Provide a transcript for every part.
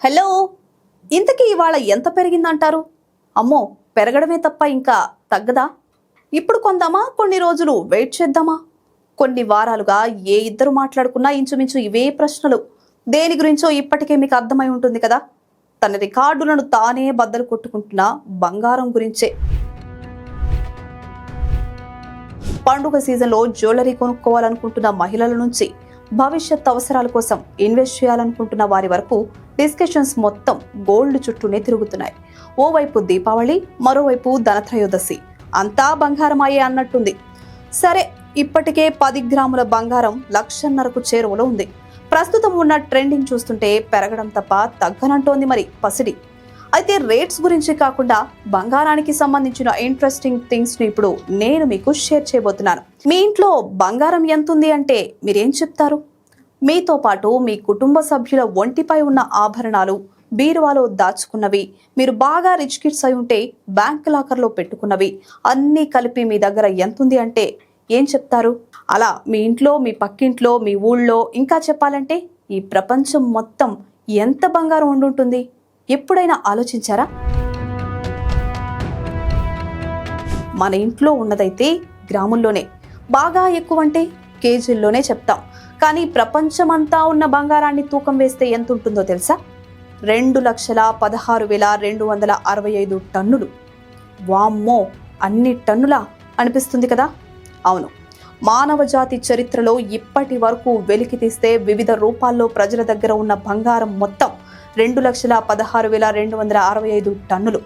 Hello, ఇంతకీ ఇవాళ ఎంత పెరిగిందంటారు? అమ్మో, పెరగడమే తప్ప ఇంకా తగ్గదా? ఇప్పుడు కొందామా, కొన్ని రోజులు వెయిట్ చేద్దామా? కొన్ని వారాలుగా ఏ ఇద్దరు మాట్లాడుకున్నా ఇంచుమించు ఇవే ప్రశ్నలు. దేని గురించో ఇప్పటికే మీకు అర్థమై ఉంటుంది కదా. తన రికార్డులను తానే బద్దలు కొట్టుకుంటున్న బంగారం గురించే. పండుగ సీజన్లో జ్యువెలరీ కొనుక్కోవాలనుకుంటున్న మహిళల నుంచి భవిష్యత్ అవసరాల కోసం ఇన్వెస్ట్ చేయాలనుకుంటున్న వారి వరకు డిస్కషన్స్ మొత్తం గోల్డ్ చుట్టూనే తిరుగుతున్నాయి. ఓవైపు దీపావళి, మరోవైపు ధనత్రయోదశి, అంతా బంగారమాయే అన్నట్టుంది. సరే, ఇప్పటికే 10 గ్రాముల బంగారం 1,50,000కు చేరువలో ఉంది. ప్రస్తుతం ఉన్న ట్రెండింగ్ చూస్తుంటే పెరగడం తప్ప తగ్గనంటోంది మరి పసిడి. అయితే రేట్స్ గురించి కాకుండా బంగారానికి సంబంధించిన ఇంట్రెస్టింగ్ థింగ్స్ ని ఇప్పుడు నేను మీకు షేర్ చేయబోతున్నాను. మీ ఇంట్లో బంగారం ఎంతుంది అంటే మీరేం చెప్తారు? మీతో పాటు మీ కుటుంబ సభ్యుల ఒంటిపై ఉన్న ఆభరణాలు, బీరువాలో దాచుకున్నవి, మీరు బాగా రిచ్ కిడ్స్ అయి ఉంటే బ్యాంక్ లాకర్లో పెట్టుకున్నవి అన్నీ కలిపి మీ దగ్గర ఎంతుంది అంటే ఏం చెప్తారు? అలా మీ ఇంట్లో, మీ పక్కింట్లో, మీ ఊళ్ళో, ఇంకా చెప్పాలంటే ఈ ప్రపంచం మొత్తం ఎంత బంగారం ఉండుంటుంది? ఎప్పుడైనా ఆలోచించారా? మన ఇంట్లో ఉన్నదైతే గ్రాముల్లోనే, బాగా ఎక్కువ అంటే కేజీల్లోనే చెప్తాం. కానీ ప్రపంచమంతా ఉన్న బంగారాన్ని తూకం వేస్తే ఎంత ఉంటుందో తెలుసా? 2,16,265 టన్నులు. వామ్మో, అన్ని టన్నులా అనిపిస్తుంది కదా. అవును, మానవ జాతి చరిత్రలో ఇప్పటి వరకు వెలికి తీస్తే వివిధ రూపాల్లో ప్రజల దగ్గర ఉన్న బంగారం మొత్తం 2,16,265 టన్నులు.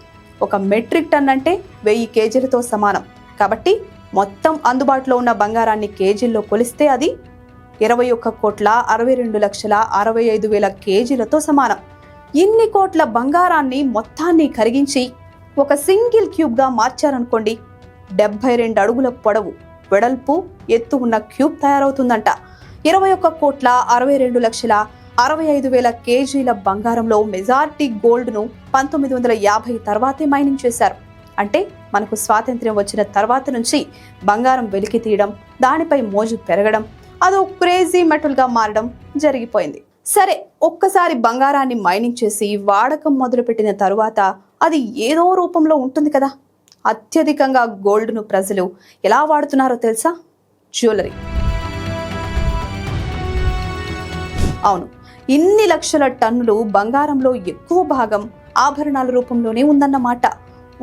ఒక మెట్రిక్ టన్ అంటే 1000 కేజీలతో సమానం. కాబట్టి మొత్తం అందుబాటులో ఉన్న బంగారాన్ని కేజీల్లో కొలిస్తే అది 21,62,65,000 కేజీలతో సమానం. ఇన్ని కోట్ల బంగారాన్ని మొత్తాన్ని కరిగించి ఒక సింగిల్ క్యూబ్గా మార్చారనుకోండి, 72 అడుగుల పొడవు, వెడల్పు, ఎత్తు ఉన్న క్యూబ్ తయారవుతుందంట. 21,62,65,000 కేజీల బంగారంలో మెజారిటీ గోల్డ్ను 1950 తర్వాతే మైనింగ్ చేశారు. అంటే మనకు స్వాతంత్ర్యం వచ్చిన తర్వాత నుంచి బంగారం వెలికి తీయడం, దానిపై మోజు పెరగడం, అదో క్రేజీ మెటల్గా మారడం జరిగిపోయింది. సరే, ఒక్కసారి బంగారాన్ని మైనింగ్ చేసి వాడకం మొదలుపెట్టిన తరువాత అది ఏదో రూపంలో ఉంటుంది కదా. అత్యధికంగా గోల్డ్ను ప్రజలు ఎలా వాడుతున్నారో తెలుసా? జ్యువెలరీ. అవును, ఇన్ని లక్షల టన్నులు బంగారంలో ఎక్కువ భాగం ఆభరణాల రూపంలోనే ఉందన్నమాట.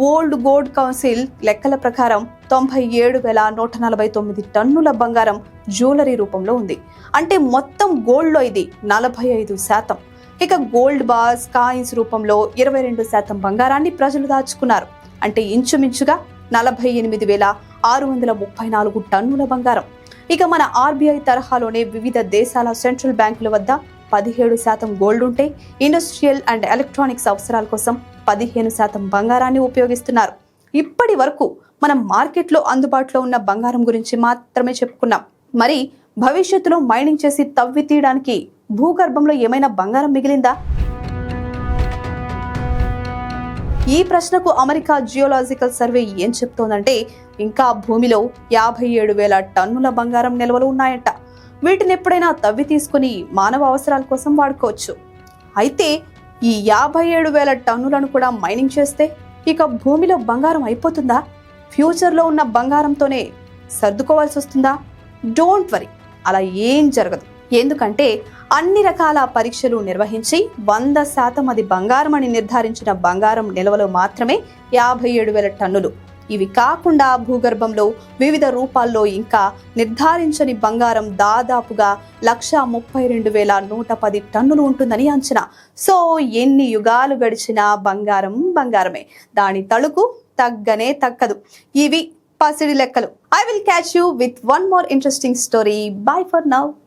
ఓల్డ్ గోల్డ్ కౌన్సిల్ లెక్కల ప్రకారం 97,149 టన్నుల బంగారం జ్యువెలరీ రూపంలో ఉంది. అంటే మొత్తం గోల్డ్లో ఇది 45%. ఇక గోల్డ్ బార్స్, కాయిన్స్ రూపంలో 22% బంగారాన్ని ప్రజలు దాచుకున్నారు. అంటే ఇంచుమించుగా 48,634 టన్నుల బంగారం. ఇక మన RBI తరహాలోనే వివిధ దేశాల సెంట్రల్ బ్యాంకుల వద్ద 17% గోల్డ్ ఉంటే, ఇండస్ట్రియల్ అండ్ ఎలక్ట్రానిక్స్ అవసరాల కోసం 15% బంగారాన్ని ఉపయోగిస్తున్నారు. ఇప్పటి వరకు మనం మార్కెట్లో అందుబాటులో ఉన్న బంగారం గురించి మాత్రమే చెప్పుకున్నాం. మరి భవిష్యత్తులో మైనింగ్ చేసి తవ్వి తీయడానికి భూగర్భంలో ఏమైనా బంగారం మిగిలిందా? ఈ ప్రశ్నకు అమెరికా జియోలాజికల్ సర్వే ఏం చెప్తోందంటే, ఇంకా భూమిలో 57,000 టన్నుల బంగారం నిల్వలు ఉన్నాయంట. వీటిని ఎప్పుడైనా తవ్వి తీసుకుని మానవ అవసరాల కోసం వాడుకోవచ్చు. అయితే ఈ 57,000 టన్నులను కూడా మైనింగ్ చేస్తే ఇక భూమిలో బంగారం అయిపోతుందా? ఫ్యూచర్లో ఉన్న బంగారంతోనే సర్దుకోవాల్సి వస్తుందా? డోంట్ వరీ, అలా ఏం జరగదు. ఎందుకంటే అన్ని రకాల పరీక్షలు నిర్వహించి 100% అది బంగారం అని నిర్ధారించిన బంగారం నిల్వలు మాత్రమే 57,000 టన్నులు. ఇవి కాకుండా భూగర్భంలో వివిధ రూపాల్లో ఇంకా నిర్ధారించని బంగారం దాదాపుగా 132,110 టన్నులు ఉంటుందని అంచనా. సో ఎన్ని యుగాలు గడిచినా బంగారం బంగారమే, దాని తళుకు తగ్గనే తగ్గదు. ఇవి పసిడి లెక్కలు. I will catch you with one more interesting story. Bye for now.